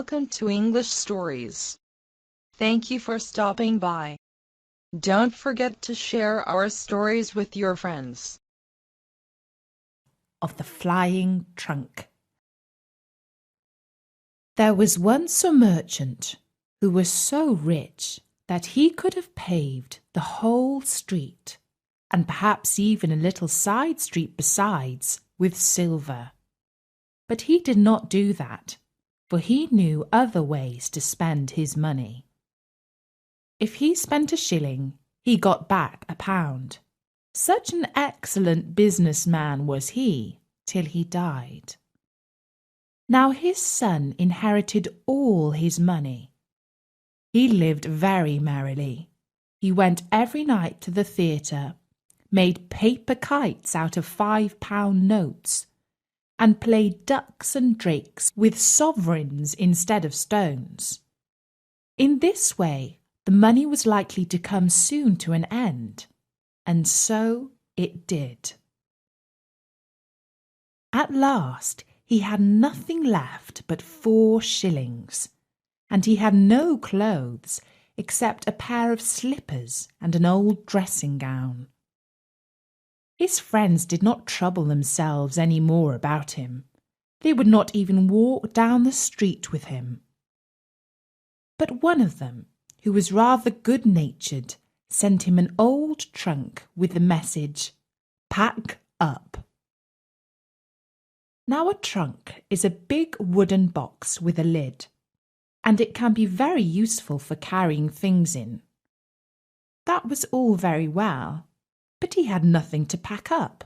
welcome to English Stories. Thank you for stopping by. Don't forget to share our stories with your friends. Of the flying trunk. There was once a merchant who was so rich that he could have paved the whole street, and perhaps even a little side street besides, with silver. But he did not do that, for he knew other ways to spend his money. If he spent a shilling, he got back £1. Such an excellent businessman was he, till he died. Now his son inherited all his money. He lived very merrily. He went every night to the theatre, made paper kites out of £5 notes, and played ducks and drakes with sovereigns instead of stones. In this way, the money was likely to come soon to an end, and so it did. At last, he had nothing left but 4 shillings, and he had no clothes except a pair of slippers and an old dressing gown. His friends did not trouble themselves any more about him. They would not even walk down the street with him. But one of them, who was rather good-natured, sent him an old trunk with the message, "Pack up." Now a trunk is a big wooden box with a lid, and it can be very useful for carrying things in. That was all very well, but he had nothing to pack up,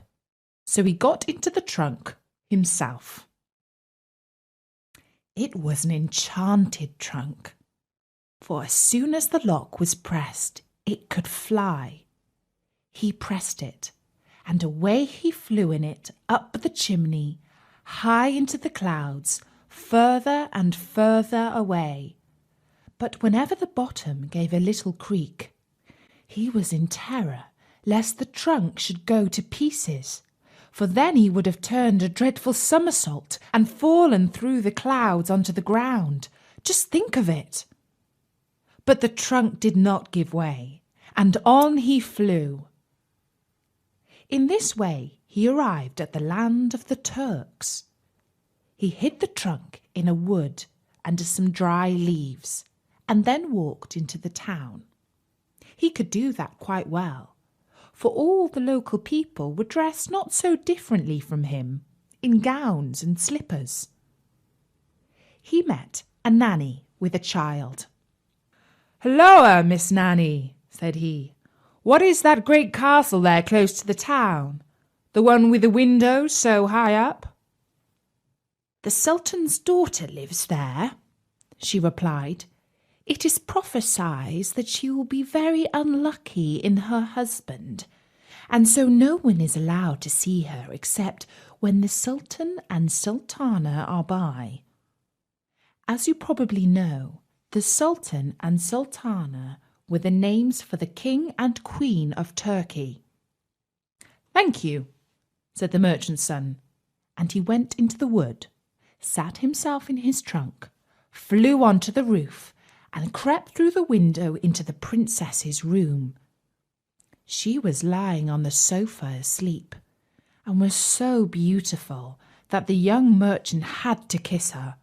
so he got into the trunk himself. It was an enchanted trunk, for as soon as the lock was pressed, it could fly. He pressed it, and away he flew in it up the chimney, high into the clouds, further and further away. But whenever the bottom gave a little creak, he was in terror lest the trunk should go to pieces, for then he would have turned a dreadful somersault and fallen through the clouds onto the ground. Just think of it! But the trunk did not give way, and on he flew. In this way he arrived at the land of the Turks. He hid the trunk in a wood under some dry leaves, and then walked into the town. He could do that quite well, for all the local people were dressed not so differently from him, in gowns and slippers. He met a nanny with a child. "Hulloa, Miss Nanny," said he. "What is that great castle there close to the town? The one with the windows so high up?" "The Sultan's daughter lives there," she replied. "It is prophesied that she will be very unlucky in her husband, and so no one is allowed to see her except when the Sultan and Sultana are by. As you probably know, the Sultan and Sultana were the names for the King and Queen of Turkey." "Thank you," said the merchant's son, and he went into the wood, sat himself in his trunk, flew onto the roof, and crept through the window into the princess's room. She was lying on the sofa asleep, and was so beautiful that the young merchant had to kiss her.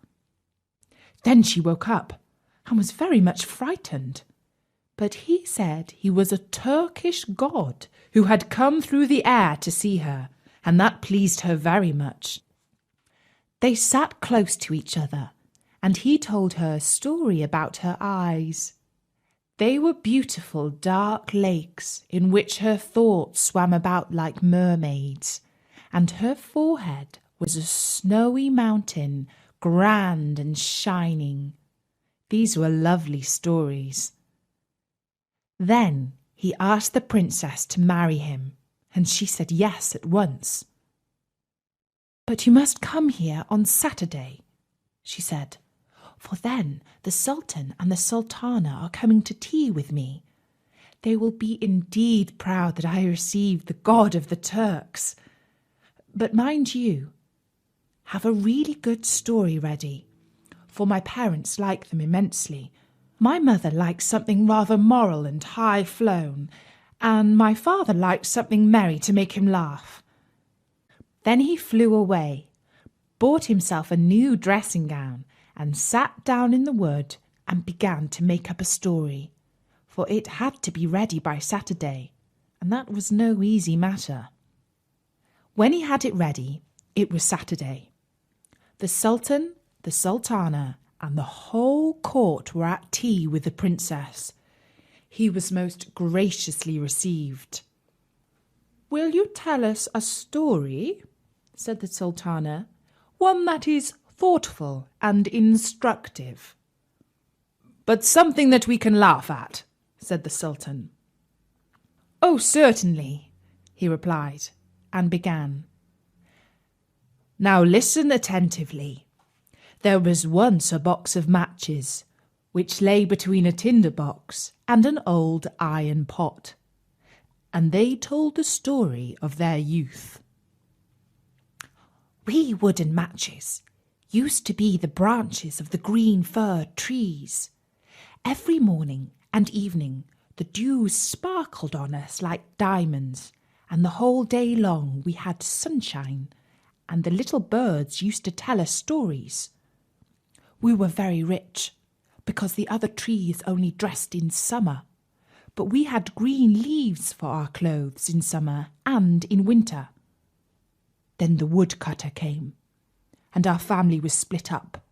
Then she woke up, and was very much frightened, but he said he was a Turkish god who had come through the air to see her, and that pleased her very much. They sat close to each other, and he told her a story about her eyes. They were beautiful dark lakes in which her thoughts swam about like mermaids, and her forehead was a snowy mountain, grand and shining. These were lovely stories. Then he asked the princess to marry him, and she said yes at once. "But you must come here on Saturday," she said, "for then the Sultan and the Sultana are coming to tea with me. They will be indeed proud that I received the god of the Turks. But mind you, have a really good story ready, for my parents like them immensely. My mother likes something rather moral and high-flown, and my father likes something merry to make him laugh." Then he flew away, bought himself a new dressing gown, and sat down in the wood and began to make up a story, for it had to be ready by Saturday, and that was no easy matter. When he had it ready, it was Saturday. The Sultan, the Sultana, and the whole court were at tea with the princess. He was most graciously received. "Will you tell us a story?" said the Sultana, "one that is thoughtful and instructive." "But something that we can laugh at," said the Sultan. "Oh, certainly," he replied, and began. "Now listen attentively. There was once a box of matches, which lay between a tinder box and an old iron pot, and they told the story of their youth. We wooden matches used to be the branches of the green fir trees. Every morning and evening the dew sparkled on us like diamonds, and the whole day long we had sunshine, and the little birds used to tell us stories. We were very rich, because the other trees only dressed in summer, but we had green leaves for our clothes in summer and in winter. Then the woodcutter came, and our family was split up.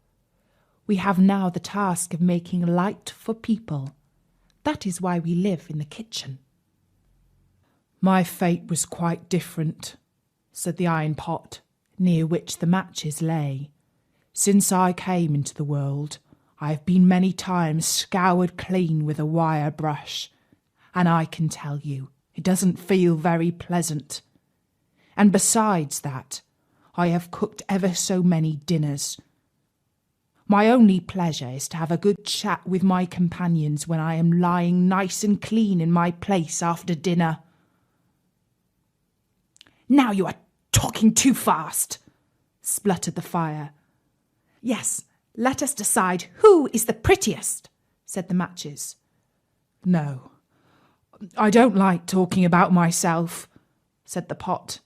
We have now the task of making light for people. That is why we live in the kitchen." "My fate was quite different," said the iron pot, near which the matches lay. "Since I came into the world, I have been many times scoured clean with a wire brush, and I can tell you, it doesn't feel very pleasant. And besides that, I have cooked ever so many dinners. My only pleasure is to have a good chat with my companions when I am lying nice and clean in my place after dinner." "Now you are talking too fast," spluttered the fire. "Yes, let us decide who is the prettiest," said the matches. "No, I don't like talking about myself," said the pot.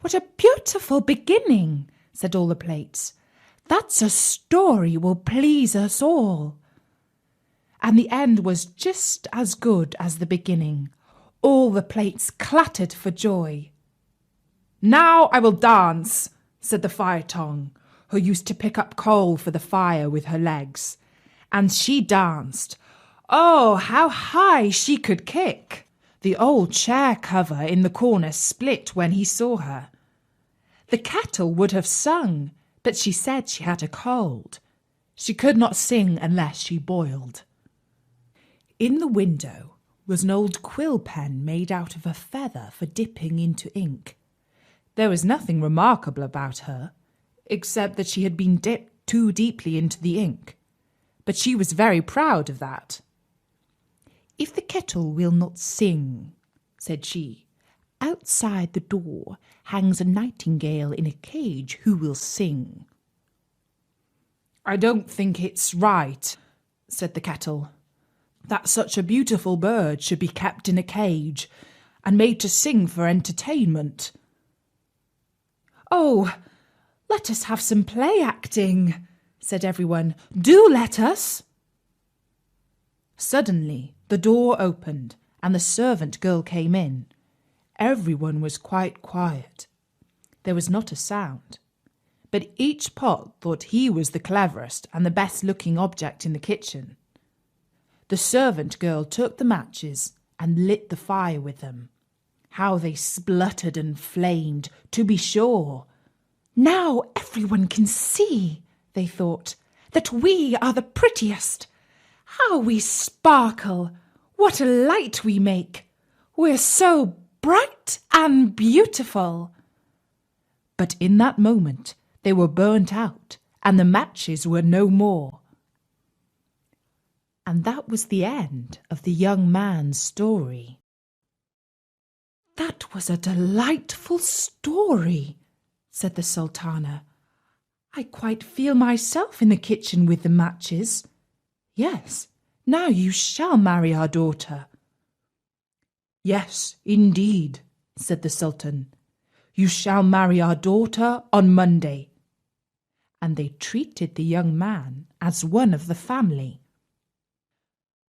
"What a beautiful beginning," said all the plates. "That's a story will please us all." And the end was just as good as the beginning. All the plates clattered for joy. "Now I will dance," said the fire tongue, who used to pick up coal for the fire with her legs. And she danced. Oh, how high she could kick! The old chair cover in the corner split when he saw her. The kettle would have sung, but she said she had a cold. She could not sing unless she boiled. In the window was an old quill pen made out of a feather for dipping into ink. There was nothing remarkable about her, except that she had been dipped too deeply into the ink, but she was very proud of that. "If the kettle will not sing," said she, "outside the door hangs a nightingale in a cage who will sing." "I don't think it's right," said the kettle, "that such a beautiful bird should be kept in a cage and made to sing for entertainment." "Oh, let us have some play acting," said everyone. "Do let us." Suddenly the door opened and the servant girl came in. Everyone was quite quiet. There was not a sound, but each pot thought he was the cleverest and the best-looking object in the kitchen. The servant girl took the matches and lit the fire with them. How they spluttered and flamed, to be sure! "Now everyone can see," they thought, "that we are the prettiest. How we sparkle! What a light we make! We're so bright and beautiful." But in that moment they were burnt out, and the matches were no more. And that was the end of the young man's story. "That was a delightful story," said the Sultana. I quite feel myself in the kitchen with the matches. Yes, now you shall marry our daughter." "Yes, indeed," said the Sultan. "You shall marry our daughter on Monday." And they treated the young man as one of the family.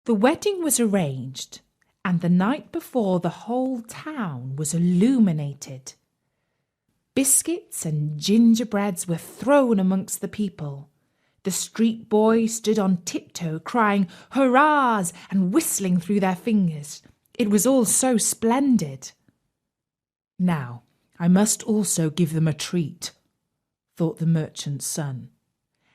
The wedding was arranged, and the night before the whole town was illuminated. Biscuits and gingerbreads were thrown amongst the people. The street boys stood on tiptoe crying hurrahs and whistling through their fingers. It was all so splendid. "Now I must also give them a treat," thought the merchant's son.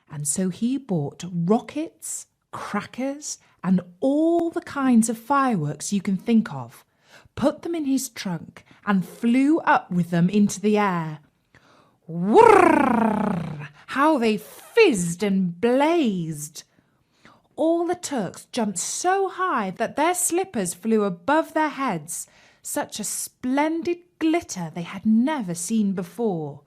And so he bought rockets, crackers, and all the kinds of fireworks you can think of, put them in his trunk, and flew up with them into the air. Whirr! How they fizzed and blazed! All the Turks jumped so high that their slippers flew above their heads. Such a splendid glitter they had never seen before.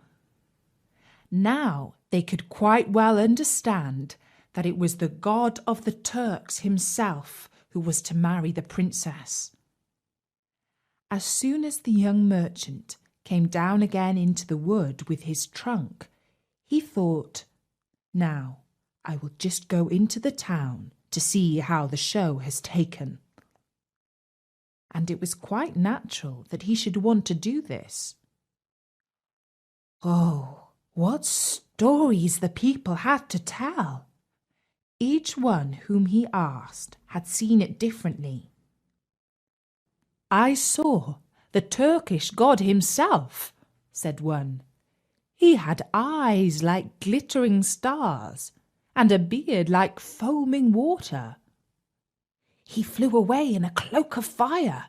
Now they could quite well understand that it was the God of the Turks himself who was to marry the princess. As soon as the young merchant came down again into the wood with his trunk, he thought, "Now I will just go into the town to see how the show has taken." And it was quite natural that he should want to do this. Oh, what stories the people had to tell! Each one whom he asked had seen it differently. "I saw the Turkish god himself," said one. "He had eyes like glittering stars and a beard like foaming water." "He flew away in a cloak of fire,"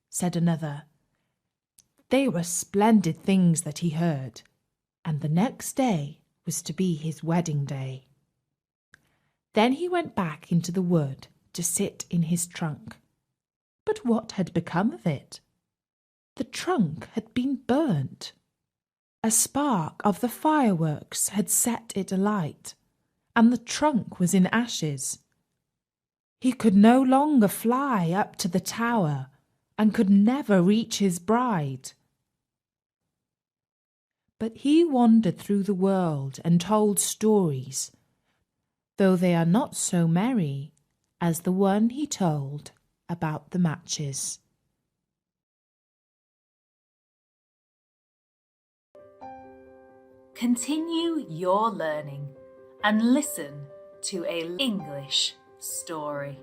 said another. They were splendid things that he heard, and the next day was to be his wedding day. Then he went back into the wood to sit in his trunk. But what had become of it? The trunk had been burnt. A spark of the fireworks had set it alight, and the trunk was in ashes. He could no longer fly up to the tower, and could never reach his bride. But he wandered through the world and told stories, though they are not so merry as the one he told about the matches. Continue your learning and listen to an English story.